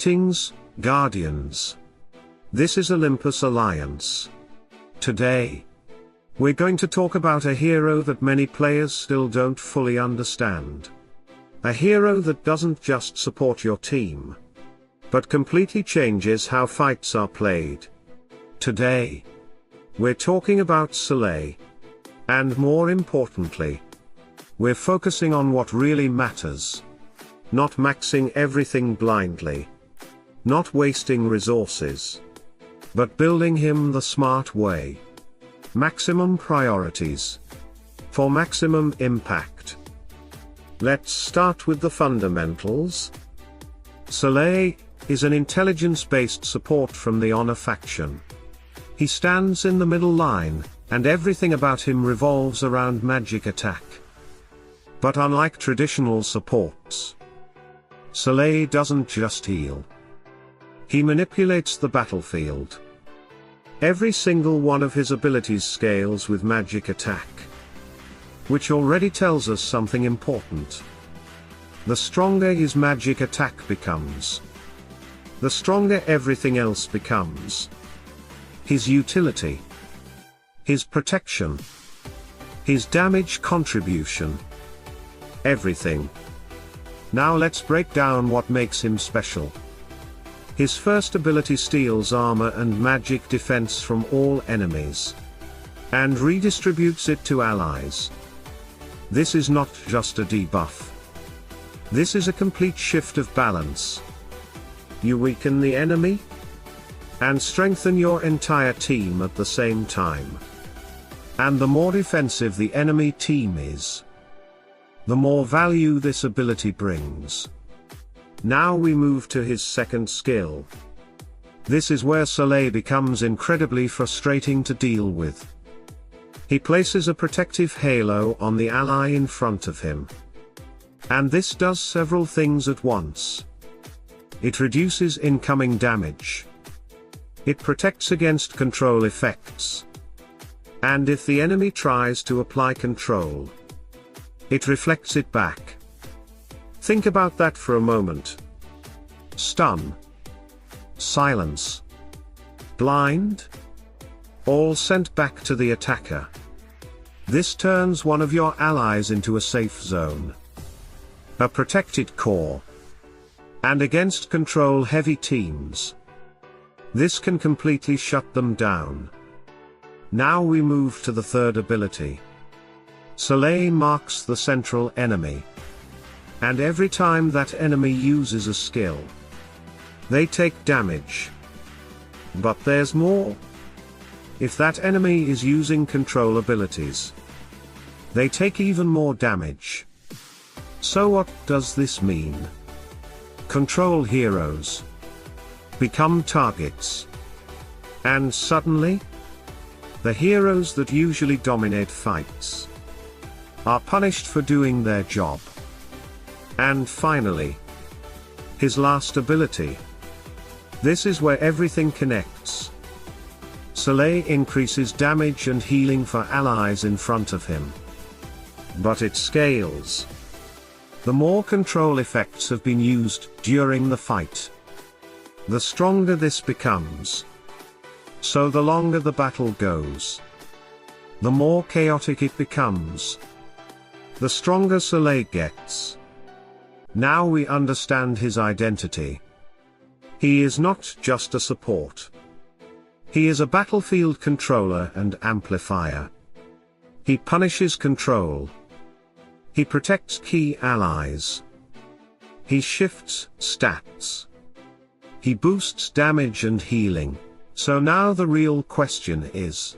Greetings, Guardians. This is Olympus Alliance. Today, we're going to talk about a hero that many players still don't fully understand. A hero that doesn't just support your team, but completely changes how fights are played. Today, we're talking about Soleil. And more importantly, we're focusing on what really matters. Not maxing everything blindly. Not wasting resources. But building him the smart way. Maximum priorities. For maximum impact. Let's start with the fundamentals. Soleil is an intelligence-based support from the Honor faction. He stands in the middle line, and everything about him revolves around magic attack. But unlike traditional supports, Soleil doesn't just heal. He manipulates the battlefield. Every single one of his abilities scales with magic attack. Which already tells us something important. The stronger his magic attack becomes, the stronger everything else becomes. His utility, his protection, his damage contribution. Everything. Now let's break down what makes him special. His first ability steals armor and magic defense from all enemies. And redistributes it to allies. This is not just a debuff. This is a complete shift of balance. You weaken the enemy, and strengthen your entire team at the same time. And the more defensive the enemy team is, the more value this ability brings. Now we move to his second skill. This is where Soleil becomes incredibly frustrating to deal with. He places a protective halo on the ally in front of him. And this does several things at once. It reduces incoming damage. It protects against control effects. And if the enemy tries to apply control, it reflects it back. Think about that for a moment. Stun. Silence. Blind. All sent back to the attacker. This turns one of your allies into a safe zone. A protected core. And against control-heavy teams, this can completely shut them down. Now we move to the third ability. Soleil marks the central enemy. And every time that enemy uses a skill, they take damage. But there's more. If that enemy is using control abilities, they take even more damage. So what does this mean? Control heroes become targets. And suddenly, the heroes that usually dominate fights are punished for doing their job. And finally, his last ability. This is where everything connects. Soleil increases damage and healing for allies in front of him. But it scales. The more control effects have been used during the fight, the stronger this becomes. So the longer the battle goes, the more chaotic it becomes. The stronger Soleil gets. Now we understand his identity. He is not just a support. He is a battlefield controller and amplifier. He punishes control. He protects key allies. He shifts stats. He boosts damage and healing. So now the real question is,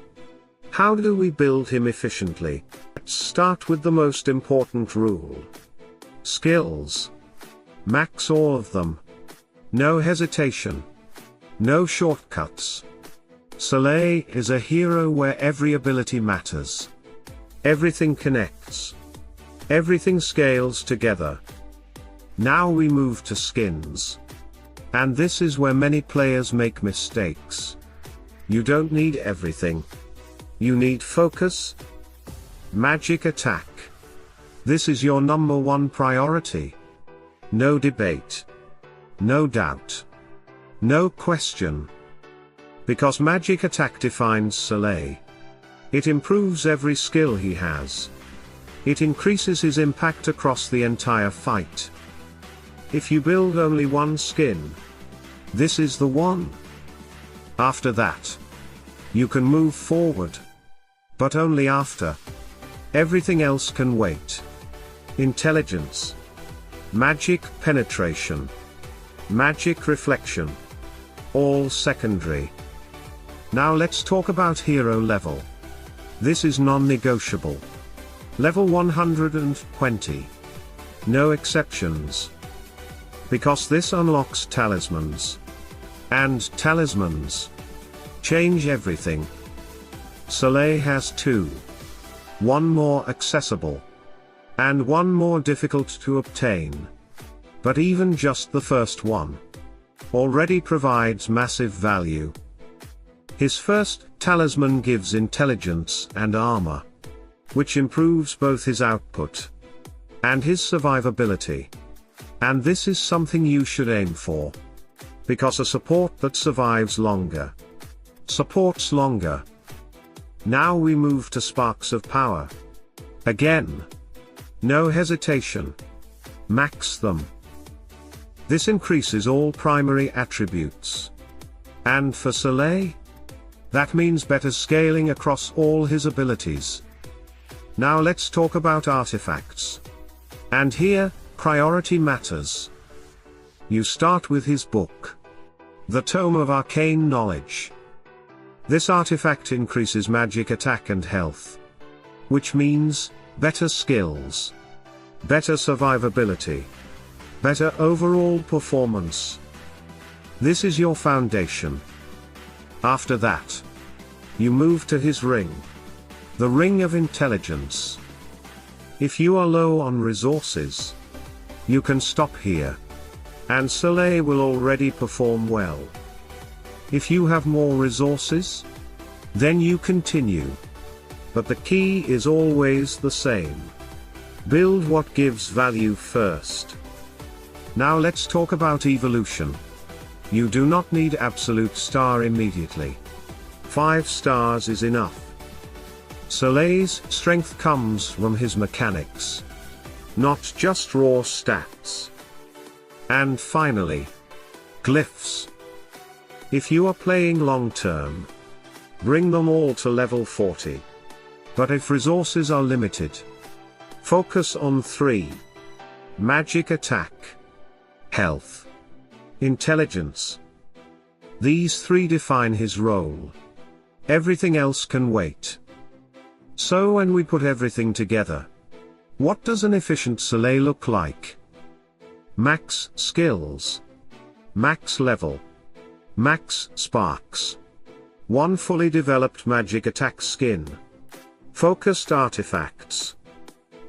how do we build him efficiently? Let's start with the most important rule. Skills. Max all of them. No hesitation. No shortcuts. Soleil is a hero where every ability matters. Everything connects. Everything scales together. Now we move to skins. And this is where many players make mistakes. You don't need everything. You need focus. Magic attack. This is your #1 priority. No debate. No doubt. No question. Because magic attack defines Soleil. It improves every skill he has. It increases his impact across the entire fight. If you build only one skin, this is the one. After that, you can move forward. But only after. Everything else can wait. Intelligence. Magic penetration. Magic reflection. All secondary. Now let's talk about hero level. This is non-negotiable. Level 120. No exceptions. Because this unlocks talismans. And talismans change everything. Soleil has two. One more accessible. And one more difficult to obtain. But even just the first one already provides massive value. His first talisman gives intelligence and armor, which improves both his output and his survivability. And this is something you should aim for. Because a support that survives longer supports longer. Now we move to sparks of power. Again. No hesitation. Max them. This increases all primary attributes. And for Soleil, that means better scaling across all his abilities. Now let's talk about artifacts. And here, priority matters. You start with his book. The Tome of Arcane Knowledge. This artifact increases magic attack and health. Which means, better skills. Better survivability. Better overall performance. This is your foundation. After that, you move to his ring. The Ring of Intelligence. If you are low on resources, you can stop here. And Soleil will already perform well. If you have more resources, then you continue. But the key is always the same. Build what gives value first. Now let's talk about evolution. You do not need absolute star immediately. 5 stars is enough. Soleil's strength comes from his mechanics, not just raw stats. And finally, glyphs. If you are playing long term, bring them all to level 40. But if resources are limited, focus on 3. Magic attack, health, intelligence. These 3 define his role. Everything else can wait. So when we put everything together, what does an efficient Soleil look like? Max skills. Max level. Max sparks. 1 fully developed magic attack skin. Focused artifacts.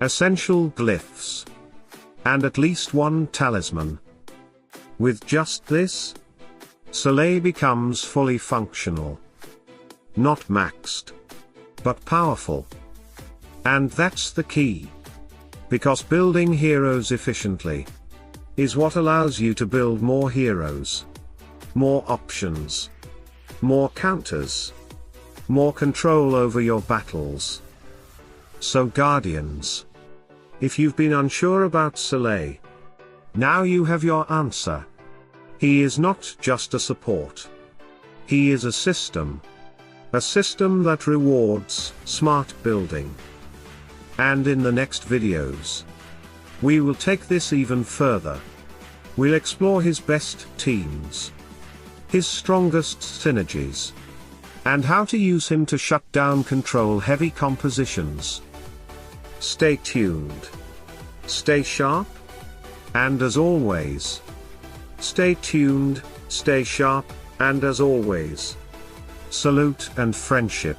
Essential glyphs. And at least 1 talisman. With just this, Soleil becomes fully functional. Not maxed, but powerful. And that's the key. Because building heroes efficiently is what allows you to build more heroes. More options. More counters. More control over your battles. So Guardians, if you've been unsure about Soleil, now you have your answer. He is not just a support. He is a system. A system that rewards smart building. And in the next videos, we will take this even further. We'll explore his best teams, his strongest synergies, and how to use him to shut down control-heavy compositions. Stay tuned. Stay sharp. And as always, stay tuned, stay sharp, and as always, salute and friendship.